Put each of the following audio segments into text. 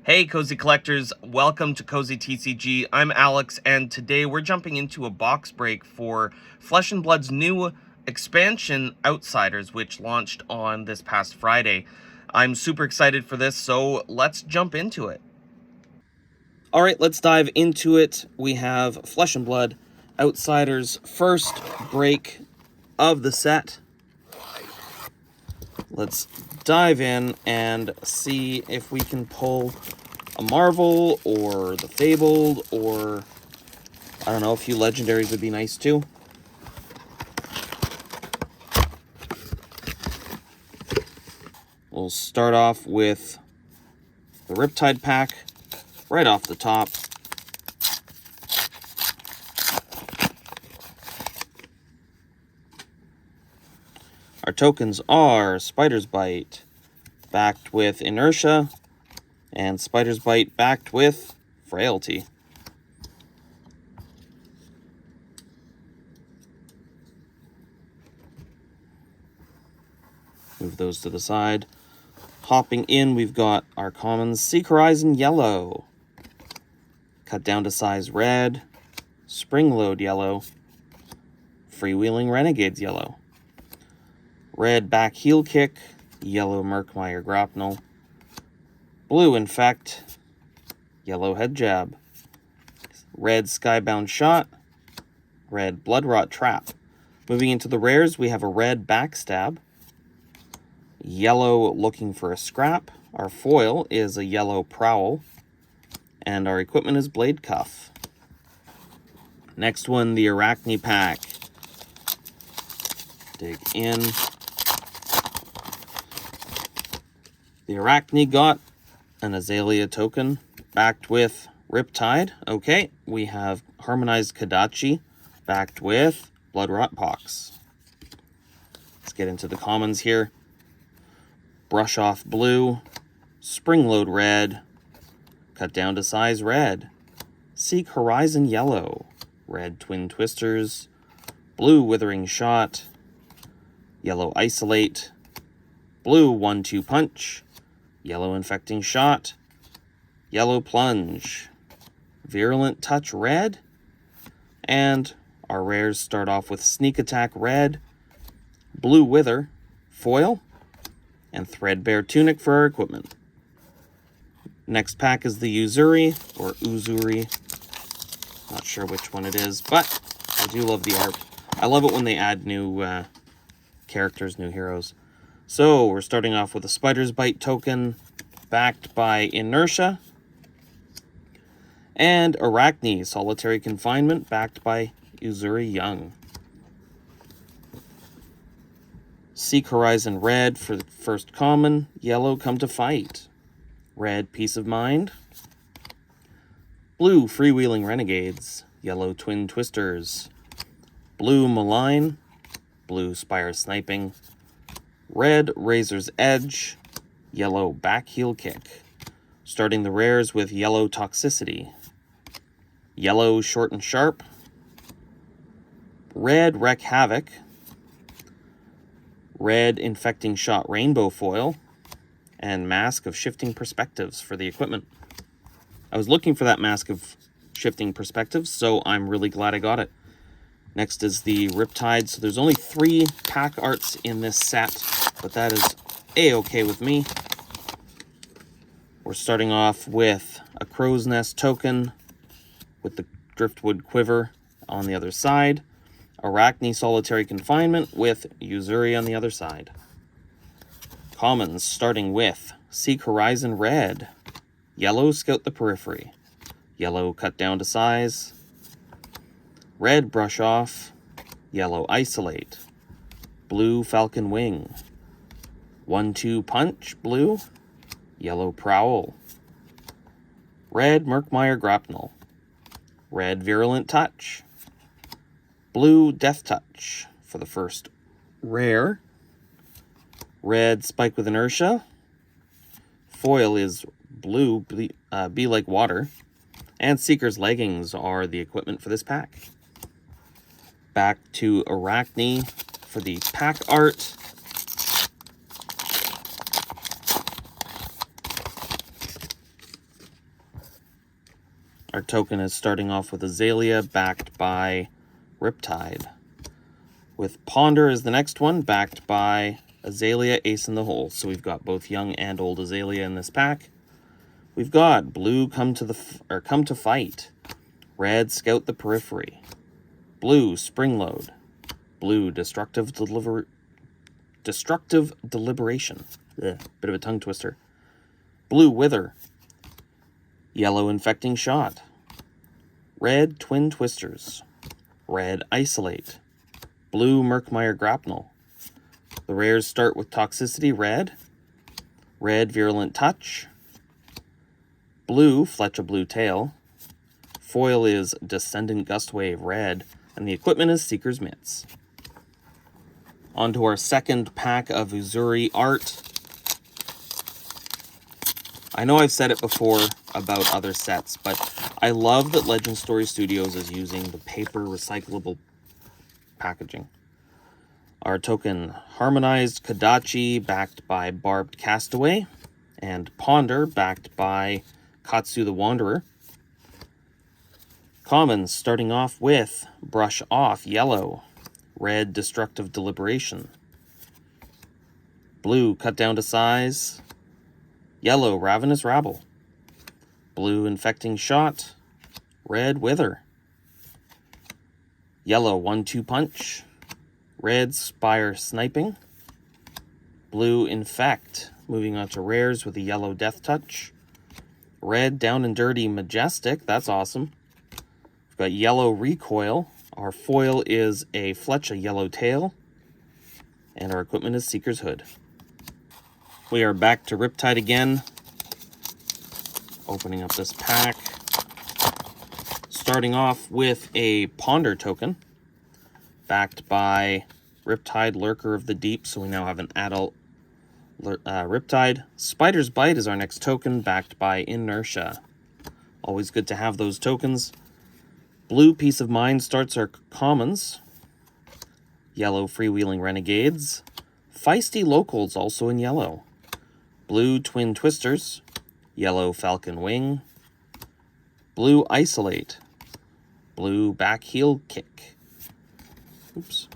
Hey Cozy Collectors, welcome to Cozy TCG. I'm Alex, and today we're jumping into a box break for Flesh and Blood's new expansion, Outsiders, which launched on this past Friday. I'm super excited for this, so let's jump into it. Alright, let's dive into it. We have Flesh and Blood, Outsiders, first break of the set. Let's dive in and see if we can pull a Marvel or the Fabled, or I don't know, a few legendaries would be nice too. We'll start off with the Riptide pack right off the top. Our tokens are Spider's Bite, backed with Inertia, and Spider's Bite backed with Frailty. Move those to the side. Hopping in, we've got our commons, Seek Horizon Yellow, cut down to size Red, Springload Yellow, Freewheeling Renegades Yellow, Red Back Heel Kick, Yellow Murkmire Grapnel, Blue Infect, Yellow Head Jab, Red Skybound Shot, Red Bloodrot Trap. Moving into the rares, we have a Red Backstab, Yellow Looking for a Scrap. Our foil is a Yellow Prowl, and our equipment is Blade Cuff. Next one, the Arachne pack. Dig in. The Arachne got an Azalea token backed with Riptide. Okay, we have Harmonized Kadachi backed with Bloodrot Pox. Let's get into the commons here. Brush Off Blue, Springload Red, cut down to size Red, Seek Horizon Yellow, Red Twin Twisters, Blue Withering Shot, Yellow Isolate, Blue 1-2 Punch, Yellow Infecting Shot, Yellow Plunge, Virulent Touch Red, and our rares start off with Sneak Attack Red, Blue Wither, Foil, and Threadbare Tunic for our equipment. Next pack is the Uzuri, or Uzuri. Not sure which one it is, but I do love the art. I love it when they add new characters, new heroes. So we're starting off with a Spider's Bite token backed by Inertia, and Arachne Solitary Confinement backed by Uzuri Young. Seek Horizon Red for the first common, Yellow Come to Fight, Red Peace of Mind, Blue Freewheeling Renegades, Yellow Twin Twisters, Blue Malign, Blue Spire Sniping, Red Razor's Edge, Yellow Back Heel Kick. Starting the rares with Yellow Toxicity, Yellow Short and Sharp, Red Wreck Havoc, Red Infecting Shot Rainbow Foil, and Mask of Shifting Perspectives for the equipment. I was looking for that Mask of Shifting Perspectives, so I'm really glad I got it. Next is the Riptide. So there's only 3 pack arts in this set, but that is a-okay with me. We're starting off with a Crow's Nest token with the Driftwood Quiver on the other side. Arachne Solitary Confinement with Uzuri on the other side. Commons starting with Seek Horizon Red, Yellow Scout the Periphery, Yellow Cut Down to Size, Red Brush Off, Yellow Isolate, Blue Falcon Wing, 1-2 Punch Blue, Yellow Prowl, Red Murkmire Grapnel, Red Virulent Touch, Blue Death Touch for the first rare, Red Spike with Inertia, foil is Blue Be Like Water, and Seeker's Leggings are the equipment for this pack. Back to Arachne for the pack art. Our token is starting off with Azalea, backed by Riptide. With Ponder is the next one, backed by Azalea, Ace in the Hole. So we've got both young and old Azalea in this pack. We've got Blue, Come to Fight. Red, Scout the Periphery. Blue, Spring Load. Blue, Destructive Deliberation. Ugh, bit of a tongue twister. Blue, Wither. Yellow, Infecting Shot. Red, Twin Twisters. Red, Isolate. Blue, Murkmire Grapnel. The rares start with Toxicity, red. Red, Virulent Touch. Blue, Fletch a Blue Tail. Foil is Descendant Gustwave, red. And the equipment is Seeker's Mitts. On to our second pack of Uzuri art. I know I've said it before about other sets, but I love that Legend Story Studios is using the paper recyclable packaging. Our token, Harmonized Kodachi, backed by Barbed Castaway, and Ponder, backed by Katsu the Wanderer. Commons, starting off with Brush Off, yellow. Red, Destructive Deliberation. Blue, Cut Down to Size. Yellow, Ravenous Rabble. Blue, Infecting Shot. Red, Wither. Yellow, 1-2 Punch. Red, Spire Sniping. Blue, Infect. Moving on to rares with a yellow Death Touch. Red, Down and Dirty Majestic. That's awesome. We've got yellow Recoil. Our foil is a Fletch, a Yellow Tail. And our equipment is Seeker's Hood. We are back to Riptide again. Opening up this pack. Starting off with a Ponder token. Backed by Riptide, Lurker of the Deep. So we now have an adult Riptide. Spider's Bite is our next token, backed by Inertia. Always good to have those tokens. Blue, Peace of Mind starts our commons. Yellow, Freewheeling Renegades. Feisty Locals, also in yellow. Blue, Twin Twisters. Yellow, Falcon Wing. Blue, Isolate. Blue, Back Heel Kick. Oops.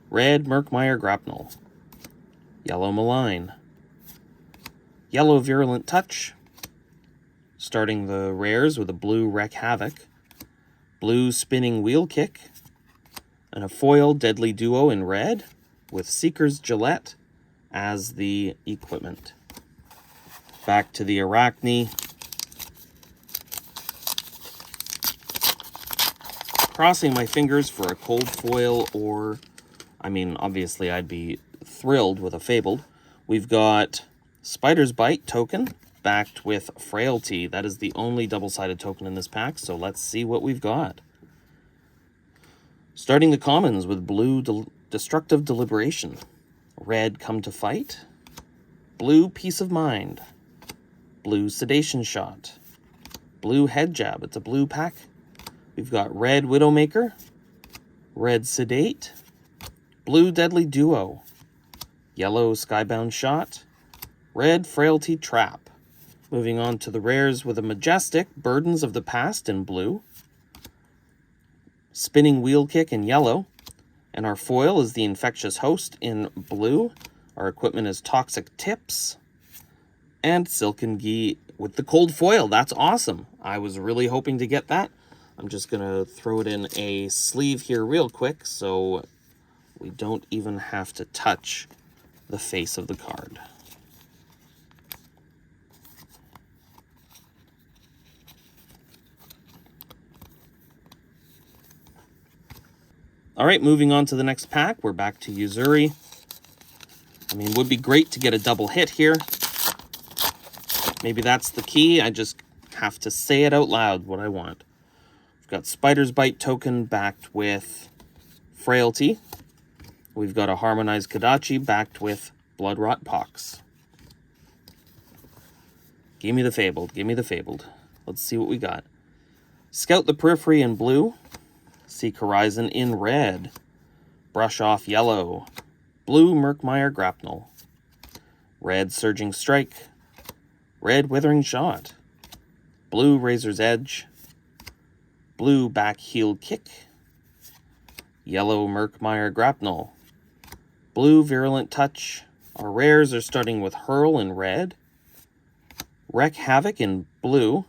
Red, Murkmire Grapnel. Yellow, Malign. Yellow, Virulent Touch. Starting the rares with a blue, Wreck Havoc. Blue, Spinning Wheel Kick. And a foil, Deadly Duo in red, with Seeker's Gillette as the equipment. Back to the Arachne. Crossing my fingers for a cold foil, or, I mean, obviously I'd be thrilled with a Fabled. We've got Spider's Bite token, backed with Frailty. That is the only double-sided token in this pack, so let's see what we've got. Starting the commons with blue, Destructive Deliberation. Red, Come to Fight. Blue, Peace of Mind. Blue, Sedation Shot. Blue, Head Jab. It's a blue pack. We've got red, Widowmaker. Red, Sedate. Blue, Deadly Duo. Yellow, Skybound Shot. Red, Frailty Trap. Moving on to the rares with a Majestic, Burdens of the Past in blue. Spinning Wheel Kick in yellow. And our foil is the Infectious Host in blue. Our equipment is Toxic Tips. And Silken Gi with the cold foil. That's awesome. I was really hoping to get that. I'm just going to throw it in a sleeve here real quick so we don't even have to touch the face of the card. All right, moving on to the next pack. We're back to Uzuri. I mean, would be great to get a double hit here. Maybe that's the key. I just have to say it out loud, what I want. We've got Spider's Bite token backed with Frailty. We've got a Harmonized Kodachi backed with Bloodrot Pox. Give me the Fabled. Give me the Fabled. Let's see what we got. Scout the Periphery in blue. Seek Horizon in red. Brush Off yellow. Blue, Murkmire Grapnel. Red, Surging Strike. Red, Withering Shot. Blue, Razor's Edge. blue back heel kick, yellow Merkmeyer grapnel, blue virulent touch. Our rares are starting with Hurl in red, Wreck Havoc in blue,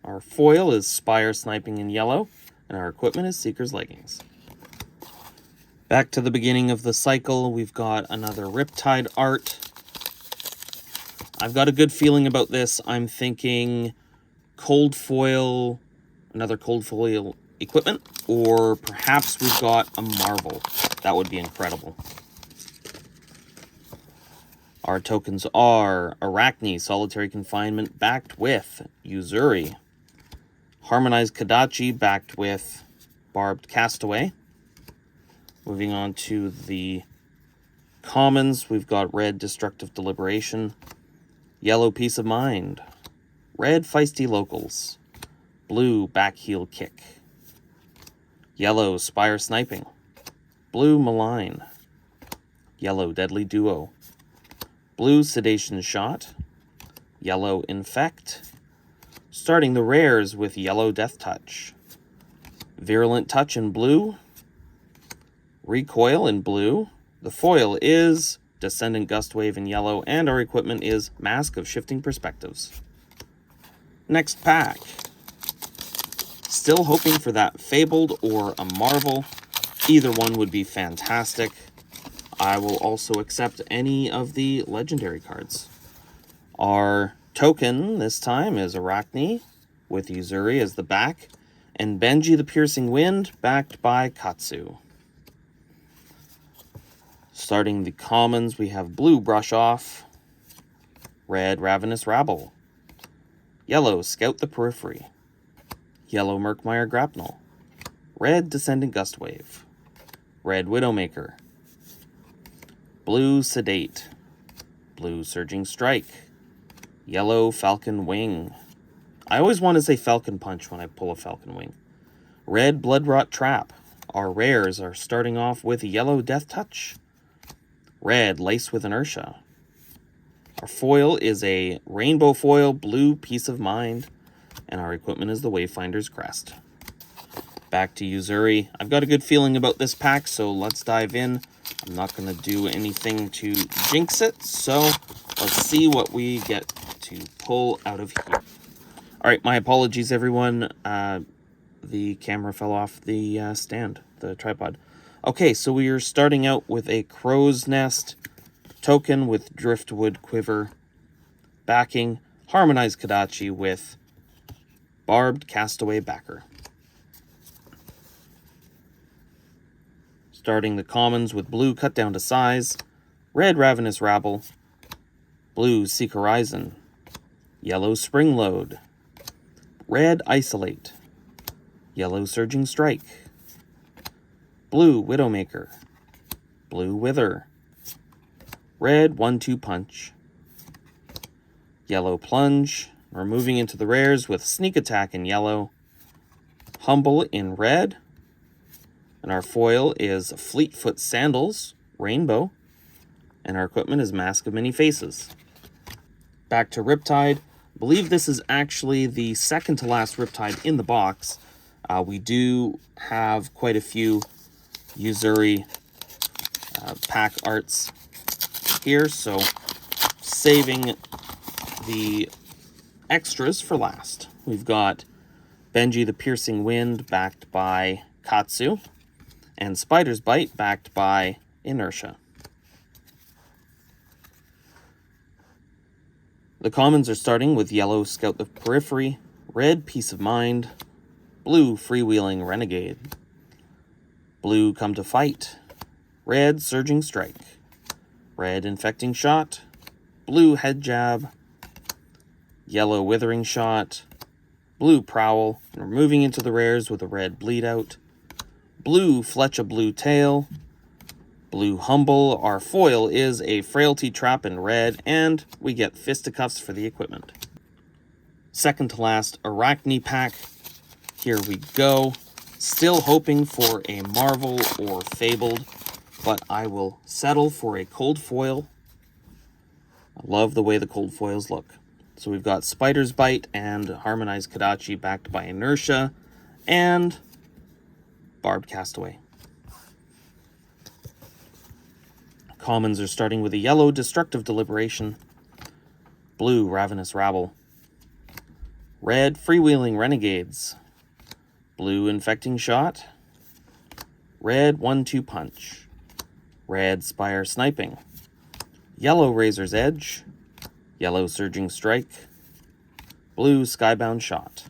our foil is Spire Sniping in yellow, and our equipment is Seeker's Leggings. Back to the beginning of the cycle, we've got another Riptide art. I've got a good feeling about this. I'm thinking cold foil, another cold foil equipment, or perhaps we've got a Marvel. That would be incredible. Our tokens are Arachne, Solitary Confinement, backed with Yuzuri. Harmonized Kadachi, backed with Barbed Castaway. Moving on to the commons, we've got red Destructive Deliberation, yellow Peace of Mind, red Feisty Locals, blue Back Heel Kick, yellow Spire Sniping, blue Malign, yellow Deadly Duo, blue Sedation Shot, yellow Infect, starting the rares with yellow Death Touch, Virulent Touch in blue, Recoil in blue, the foil is Descendant Gust Wave in yellow, and our equipment is Mask of Shifting Perspectives. Next pack. Still hoping for that Fabled or a Marvel. Either one would be fantastic. I will also accept any of the legendary cards. Our token this time is Arachne, with Yuzuri as the back, and Benji the Piercing Wind, backed by Katsu. Starting the commons, we have blue Brush Off, red Ravenous Rabble, yellow Scout the Periphery, yellow Merkmeyer Grapnel, red Descendant Gust Wave, red Widowmaker, blue Sedate, blue Surging Strike, yellow Falcon Wing. I always want to say Falcon Punch when I pull a Falcon Wing. Red Bloodrot Trap. Our rares are starting off with yellow Death Touch, red Lace with Inertia. Our foil is a rainbow foil, blue Peace of Mind, and our equipment is the Wayfinder's Crest. Back to Yuzuri. I've got a good feeling about this pack, so let's dive in. I'm not going to do anything to jinx it, so let's see what we get to pull out of here. All right, my apologies, everyone. The camera fell off the stand, the tripod. Okay, so we are starting out with a Crow's Nest token with Driftwood Quiver backing, Harmonized Kadachi with Barbed Castaway backer. Starting the commons with blue Cut Down to Size, red Ravenous Rabble, blue Seek Horizon, yellow Spring Load, red Isolate, yellow Surging Strike, blue Widowmaker, blue Wither, red 1-2 Punch, yellow Plunge. We're moving into the rares with Sneak Attack in yellow, Humble in red, and our foil is Fleetfoot Sandals, rainbow, and our equipment is Mask of Many Faces. Back to Riptide. I believe this is actually the second to last Riptide in the box. We do have quite a few Yuzuri pack arts here, so saving the extras for last. We've got Benji the Piercing Wind, backed by Katsu, and Spider's Bite, backed by Inertia. The commons are starting with yellow Scout the Periphery, red Peace of Mind, blue Freewheeling Renegade, blue Come to Fight, red Surging Strike, red Infecting Shot, blue Head Jab, yellow Withering Shot, blue Prowl, and we're moving into the rares with a red Bleed Out, blue Fletch a Blue Tail, blue Humble. Our foil is a Frailty Trap in red, and we get Fisticuffs for the equipment. Second to last Arachne pack. Here we go. Still hoping for a Marvel or Fabled, but I will settle for a cold foil. I love the way the cold foils look. So we've got Spider's Bite and Harmonized Kadachi, backed by Inertia, and Barbed Castaway. Commons are starting with a yellow Destructive Deliberation, blue Ravenous Rabble, red Freewheeling Renegades, blue Infecting Shot, red 1-2 Punch, red Spire Sniping, yellow Razor's Edge, yellow Surging Strike, blue Skybound Shot,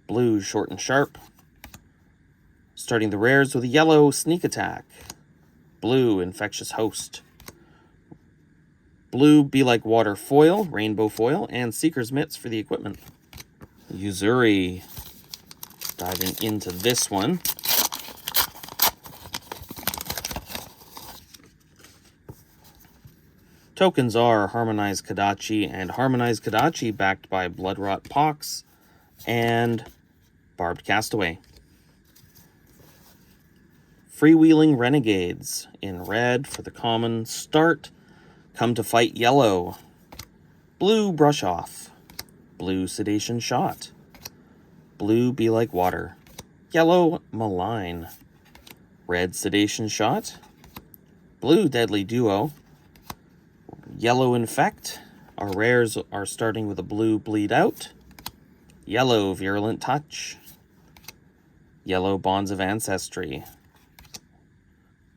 blue Short and Sharp, starting the rares with a yellow Sneak Attack, blue Infectious Host, blue Be Like Water Foil, Rainbow Foil, and Seeker's Mitts for the equipment. Yuzuri, diving into this one. Tokens are Harmonized Kodachi and Harmonized Kodachi backed by Bloodrot Pox and Barbed Castaway. Freewheeling Renegades in red for the common start. Come to Fight yellow. Blue Brush Off. Blue Sedation Shot. Blue Be Like Water. Yellow Malign. Red Sedation Shot. Blue Deadly Duo. Yellow Infect. Our rares are starting with a blue Bleed Out. Yellow Virulent Touch. Yellow Bonds of Ancestry.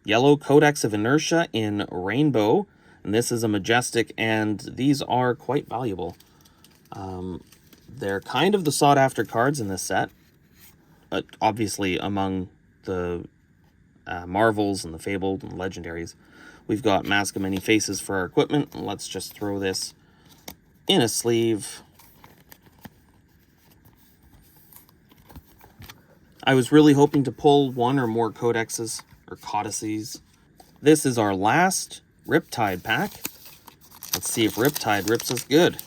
Yellow Codex of Inertia in Rainbow, and this is a Majestic, and these are quite valuable. They're kind of the sought-after cards in this set, but obviously among the Marvels and the Fabled and Legendaries. We've got Mask of Many Faces for our equipment. Let's just throw this in a sleeve. I was really hoping to pull one or more codexes or codices. This is our last Riptide pack. Let's see if Riptide rips us good.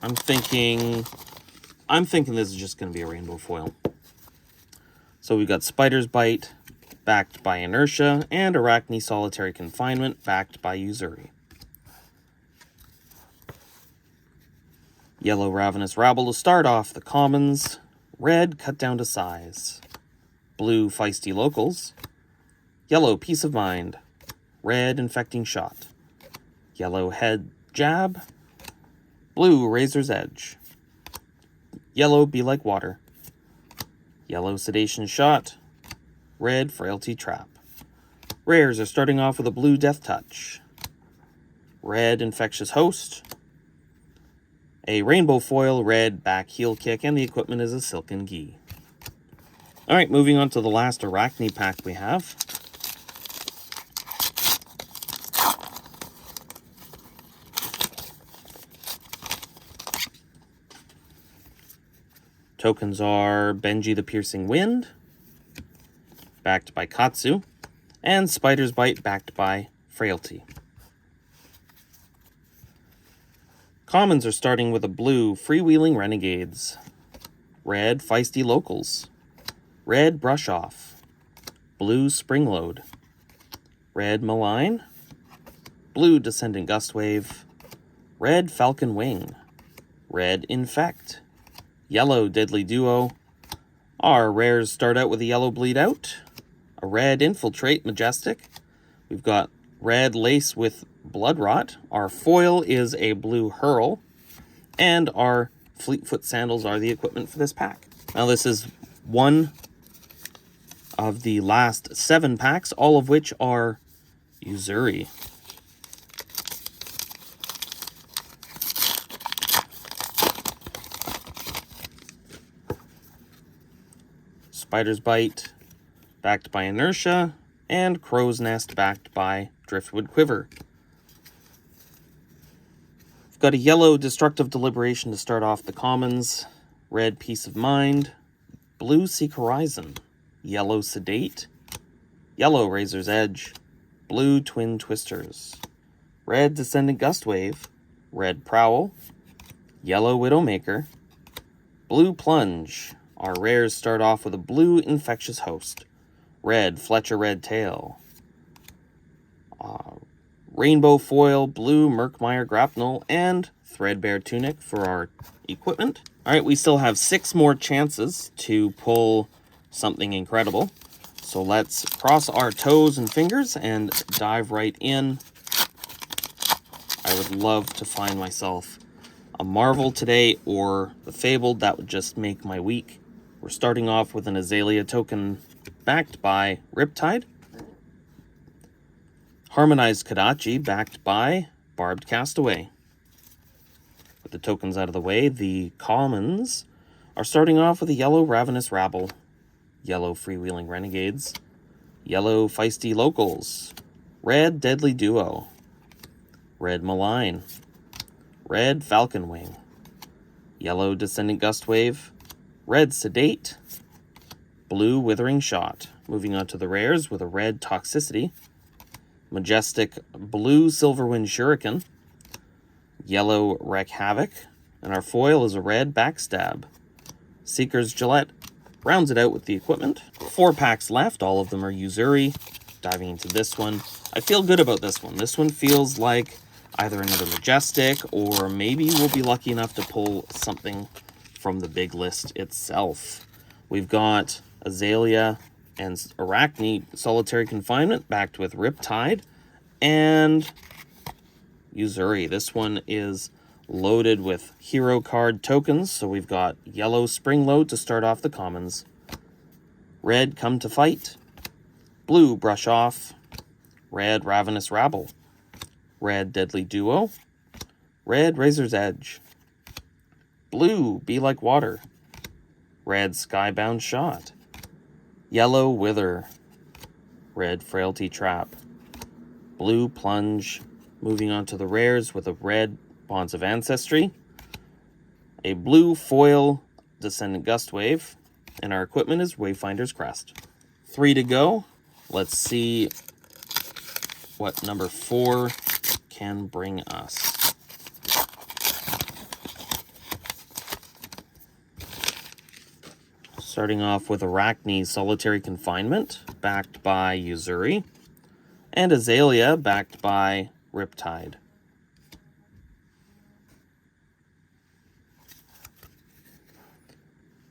I'm thinking this is just going to be a rainbow foil. So we got Spider's Bite, backed by Inertia, and Arachne Solitary Confinement, backed by Yuzuri. Yellow Ravenous Rabble to start off the commons. Red Cut Down to Size. Blue Feisty Locals. Yellow Peace of Mind. Red Infecting Shot. Yellow Head Jab. Blue Razor's Edge. Yellow Be Like Water. Yellow Sedation Shot. Red Frailty Trap. Rares are starting off with a blue Death Touch. Red Infectious Host. A rainbow foil, red back heel kick, and the equipment is a Silken Gi. Alright, moving on to the last Arachne pack we have. Tokens are Benji the Piercing Wind, backed by Katsu, and Spider's Bite, backed by Frailty. Commons are starting with a blue Freewheeling Renegades, red Feisty Locals, red Brush Off, blue Springload, red Malign, blue Descendant Gustwave, red Falcon Wing, red Infect, yellow Deadly Duo. Our rares start out with a yellow Bleed Out, a red Infiltrate Majestic. We've got red Lace with Blood Rot. Our foil is a blue Hurl, and our Fleetfoot Sandals are the equipment for this pack. Now this is one of the last 7 packs, all of which are Yuzuri. Spider's Bite, backed by Inertia, and Crow's Nest, backed by Driftwood Quiver. We've got a yellow Destructive Deliberation to start off the commons, red Peace of Mind, blue Seek Horizon, yellow Sedate, yellow Razor's Edge, blue Twin Twisters, red Descendant Gustwave, red Prowl, yellow Widowmaker, blue Plunge. Our rares start off with a blue Infectious Host, red Fletcher Red Tail, rainbow foil, blue Merkmeyer grapnel, and threadbare tunic for our equipment. All right, we still have 6 more chances to pull something incredible. So let's cross our toes and fingers and dive right in. I would love to find myself a Marvel today or the Fabled. That would just make my week. We're starting off with an Azalea token backed by Riptide. Harmonized Kodachi backed by Barbed Castaway. With the tokens out of the way, the commons are starting off with a yellow Ravenous Rabble, yellow Freewheeling Renegades, yellow Feisty Locals, red Deadly Duo, red Malign, red Falcon Wing, yellow Descendant Gustwave, red Sedate, blue Withering Shot. Moving on to the rares with a red Toxicity, majestic blue Silverwind Shuriken, yellow Wreck Havoc, and our foil is a red Backstab. Seeker's Gillette rounds it out with the equipment. 4 packs left, all of them are Uzuri. Diving into this one, I feel good about this one. This one feels like either another majestic, or maybe we'll be lucky enough to pull something from the big list itself. We've got Azalea and Arachne Solitary Confinement backed with Riptide and Uzuri. This one is loaded with hero card tokens, so we've got yellow Spring Load to start off the commons, red Come to Fight, blue Brush Off, red Ravenous Rabble, red Deadly Duo, red Razor's Edge, blue Be Like Water, red Skybound Shot, yellow Wither, red Frailty Trap, blue Plunge. Moving on to the rares with a red Bonds of Ancestry, a blue foil Descendant Gustwave, and our equipment is Wayfinder's Crest. 3 to go. Let's see what number 4 can bring us. Starting off with Arachne Solitary Confinement, backed by Uzuri, and Azalea, backed by Riptide.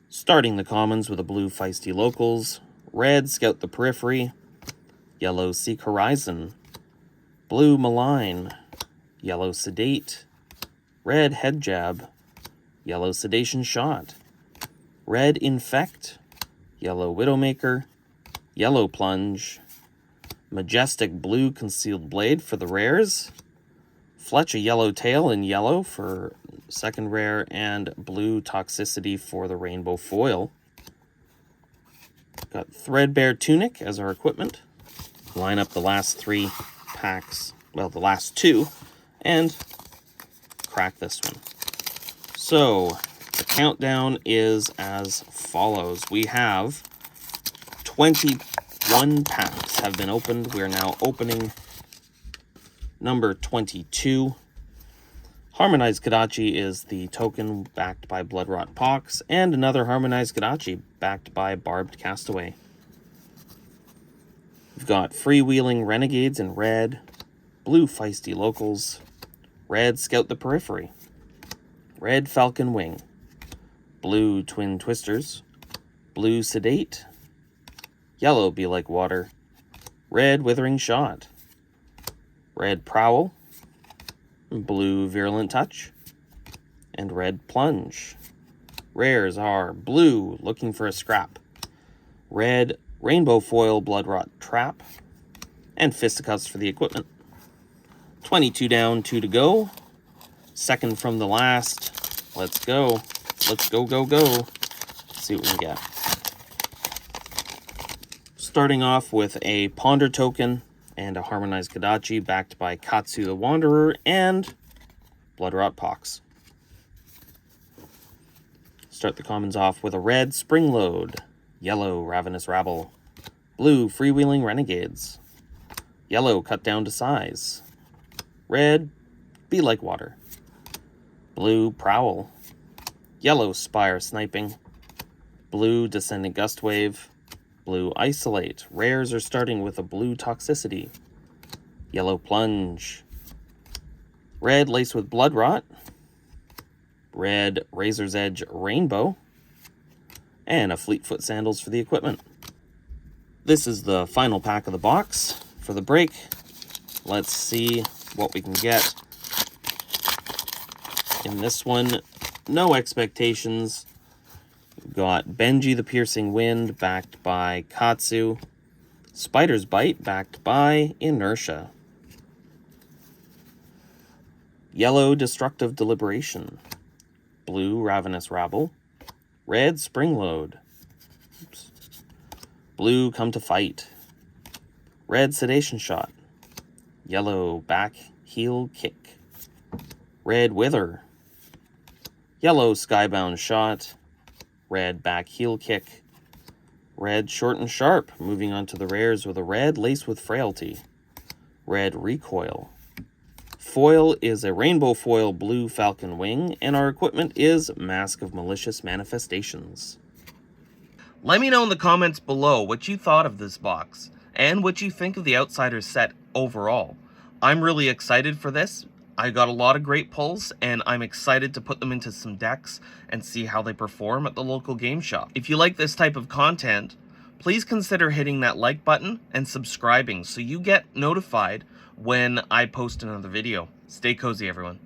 Starting the commons with a blue Feisty Locals, red Scout the Periphery, yellow Seek Horizon, blue Malign, yellow Sedate, red Head Jab, yellow Sedation Shot, red Infect, yellow Widowmaker, yellow Plunge, majestic blue Concealed Blade for the rares, Fletch a Yellow Tail in yellow for second rare, and blue Toxicity for the rainbow foil. Got Threadbare Tunic as our equipment. Line up the last 3 packs, well, the last 2, and crack this one. So the countdown is as follows. We have 21 packs have been opened. We are now opening number 22. Harmonized Kodachi is the token backed by Bloodrot Pox, and another Harmonized Kodachi backed by Barbed Castaway. We've got Freewheeling Renegades in red, blue Feisty Locals, red Scout the Periphery, red Falcon Wing, blue Twin Twisters, blue Sedate, yellow Be Like Water, red Withering Shot, red Prowl, blue Virulent Touch, and red Plunge. Rares are blue Looking for a Scrap, red Rainbow Foil Bloodrot Trap, and Fisticuffs for the equipment. 22 down, 2 to go. Second from the last. Let's go. Let's go, go, go. Let's see what we get. Starting off with a Ponder token and a Harmonized Kodachi backed by Katsu the Wanderer and Bloodrot Pox. Start the commons off with a red Spring Load, yellow Ravenous Rabble, blue Freewheeling Renegades, yellow Cut Down to Size, red Be Like Water, blue Prowl, yellow Spire Sniping, blue Descendant Gustwave, blue Isolate. Rares are starting with a blue Toxicity, Yellow Plunge. Red Lace with Blood Rot. Red Razor's Edge Rainbow. And a Fleetfoot Sandals for the equipment. This is the final pack of the box for the break. Let's see what we can get. In this one, no expectations. We've got Benji the Piercing Wind, backed by Katsu. Spider's Bite, backed by Inertia. Yellow Destructive Deliberation. Blue Ravenous Rabble. Red Springload. Oops. Blue Come to Fight. Red Sedation Shot. Yellow Back Heel Kick. Red Wither. Yellow Skybound Shot. Red Back Heel Kick. Red Short and Sharp, moving on to the rares with a red Lace with Frailty. Red Recoil. Foil is a rainbow foil blue Falcon Wing, and our equipment is Mask of Malicious Manifestations. Let me know in the comments below what you thought of this box, and what you think of the Outsiders set overall. I'm really excited for this. I got a lot of great pulls, and I'm excited to put them into some decks and see how they perform at the local game shop. If you like this type of content, please consider hitting that like button and subscribing so you get notified when I post another video. Stay cozy, everyone.